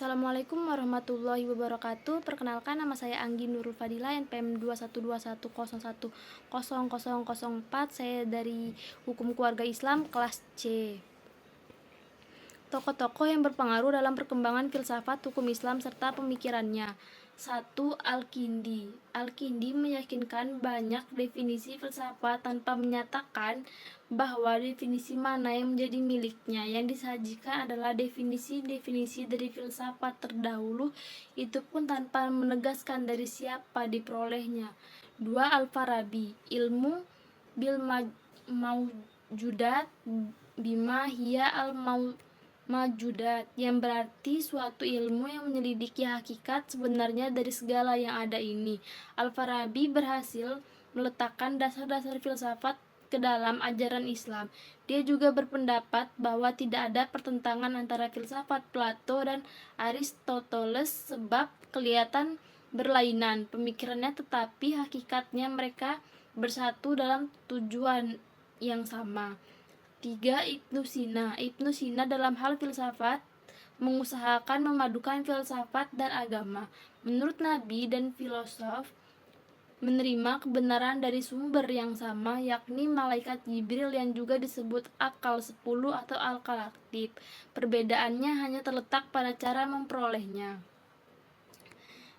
Assalamualaikum warahmatullahi wabarakatuh. Perkenalkan, nama saya Anggi Nurul Fadila, NPM 21210100004. Saya dari Hukum Keluarga Islam kelas C. Tokoh-tokoh yang berpengaruh dalam perkembangan filsafat hukum Islam serta pemikirannya. 1. Al-Kindi. Al-Kindi meyakinkan banyak definisi filsafat tanpa menyatakan bahwa definisi mana yang menjadi miliknya. Yang disajikan adalah definisi-definisi dari filsafat terdahulu, itu pun tanpa menegaskan dari siapa diperolehnya. 2. Al-Farabi. Ilmu bil maujudat bima hiya majudat, yang berarti suatu ilmu yang menyelidiki hakikat sebenarnya dari segala yang ada ini. Al-Farabi berhasil meletakkan dasar-dasar filsafat ke dalam ajaran Islam. Dia juga berpendapat bahwa tidak ada pertentangan antara filsafat Plato dan Aristoteles sebab kelihatan berlainan pemikirannya, tetapi hakikatnya mereka bersatu dalam tujuan yang sama. 3. Ibnu Sina. Ibnu Sina dalam hal filsafat mengusahakan memadukan filsafat dan agama. Menurut Nabi dan filosof menerima kebenaran dari sumber yang sama, yakni malaikat Jibril yang juga disebut akal 10 atau akal aktif. Perbedaannya hanya terletak pada cara memperolehnya.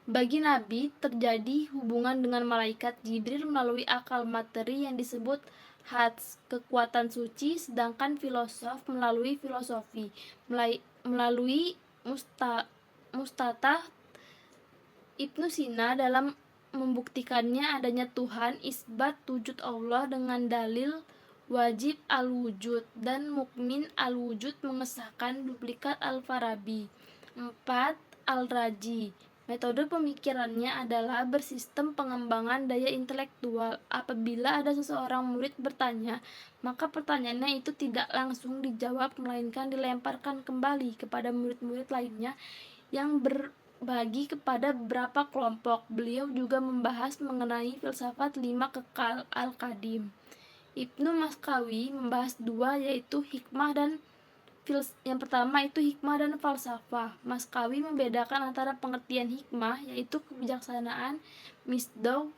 Bagi Nabi, terjadi hubungan dengan malaikat Jibril melalui akal materi yang disebut hats, kekuatan suci, sedangkan filosof melalui filosofi, melalui mustatah. Ibnu Sina dalam membuktikannya adanya Tuhan, isbat wujud Allah dengan dalil wajib al-wujud, dan mukmin al-wujud mengesahkan duplikat Al-Farabi. 4. Al-Raji. Metode pemikirannya adalah bersistem pengembangan daya intelektual. Apabila ada seseorang murid bertanya, maka pertanyaannya itu tidak langsung dijawab, melainkan dilemparkan kembali kepada murid-murid lainnya yang berbagi kepada beberapa kelompok. Beliau juga membahas mengenai filsafat 5 kekal al-qadim. Ibnu Maskawi membahas 2, yaitu hikmah dan yang pertama itu hikmah dan falsafah. Maskawi membedakan antara pengertian hikmah, yaitu kebijaksanaan, misdaq,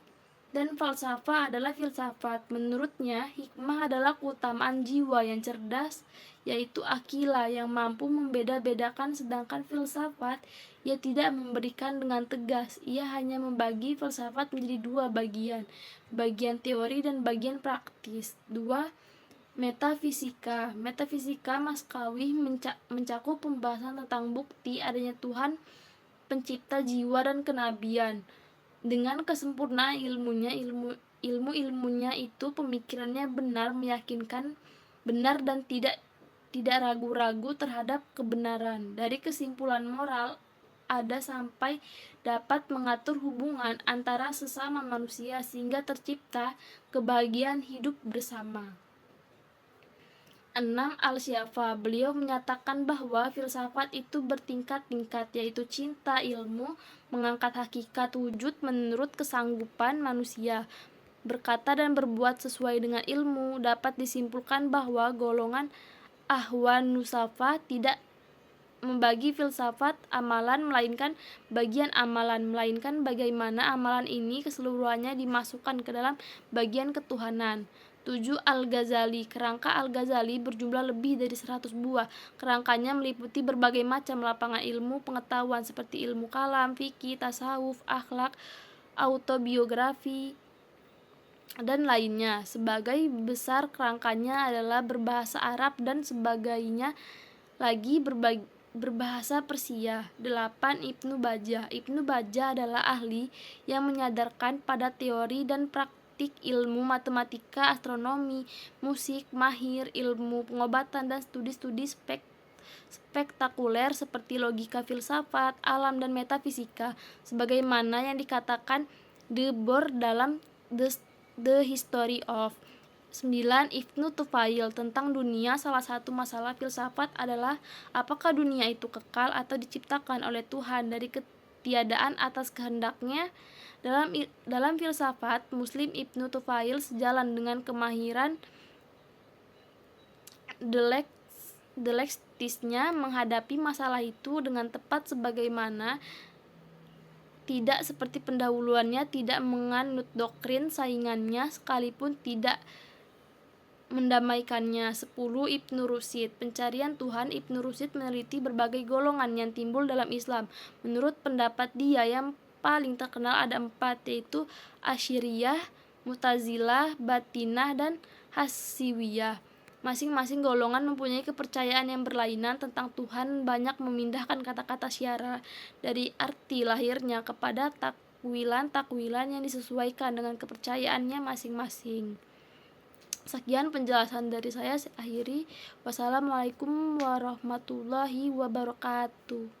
dan falsafah adalah filsafat. Menurutnya, hikmah adalah keutamaan jiwa yang cerdas, yaitu akilah yang mampu membeda-bedakan, sedangkan filsafat ia tidak memberikan dengan tegas. Ia hanya membagi filsafat menjadi 2 bagian, bagian teori dan bagian praktis. 2. Metafisika. Metafisika Maskawi mencakup pembahasan tentang bukti adanya Tuhan pencipta jiwa dan kenabian. Dengan kesempurnaan ilmunya itu pemikirannya benar, meyakinkan benar dan tidak ragu-ragu terhadap kebenaran. Dari kesimpulan moral ada sampai dapat mengatur hubungan antara sesama manusia sehingga tercipta kebahagiaan hidup bersama. 6. Al-Syafa. Beliau menyatakan bahwa filsafat itu bertingkat-tingkat, yaitu cinta ilmu, mengangkat hakikat wujud menurut kesanggupan manusia, berkata dan berbuat sesuai dengan ilmu. Dapat disimpulkan bahwa golongan Ahwan Nusafa tidak membagi filsafat amalan melainkan bagian amalan, melainkan bagaimana amalan ini keseluruhannya dimasukkan ke dalam bagian ketuhanan. 7. Al-Ghazali. Kerangka Al-Ghazali berjumlah lebih dari 100 buah. Kerangkanya meliputi berbagai macam lapangan ilmu pengetahuan seperti ilmu kalam, fikih, tasawuf, akhlak, autobiografi, dan lainnya. Sebagai besar kerangkanya adalah berbahasa Arab dan sebagainya lagi berbahasa Persia. 8. Ibnu Bajjah. Ibnu Bajjah adalah ahli yang menyadarkan pada teori dan praktik ilmu matematika, astronomi, musik, mahir ilmu pengobatan dan studi-studi spektakuler seperti logika filsafat, alam dan metafisika, sebagaimana yang dikatakan De Boer dalam The History of. 9. Ibnu Tufail. Tentang dunia, salah satu masalah filsafat adalah apakah dunia itu kekal atau diciptakan oleh Tuhan dari ketiadaan atas kehendaknya. Dalam filsafat Muslim, Ibnu Tufail sejalan dengan kemahiran dialektisnya menghadapi masalah itu dengan tepat, sebagaimana tidak seperti pendahuluannya tidak menganut doktrin saingannya sekalipun tidak mendamaikannya. 10. Ibnu Rusyid. Pencarian Tuhan. Ibnu Rusyid meneliti berbagai golongan yang timbul dalam Islam. Menurut pendapat dia, yang paling terkenal ada 4, yaitu Asy'ariyah, Mu'tazilah, Batinah, dan Hasiwiyah. Masing-masing golongan mempunyai kepercayaan yang berlainan tentang Tuhan, banyak memindahkan kata-kata syara dari arti lahirnya kepada takwilan yang disesuaikan dengan kepercayaannya masing-masing. Sekian penjelasan dari saya akhiri. Wassalamualaikum warahmatullahi wabarakatuh.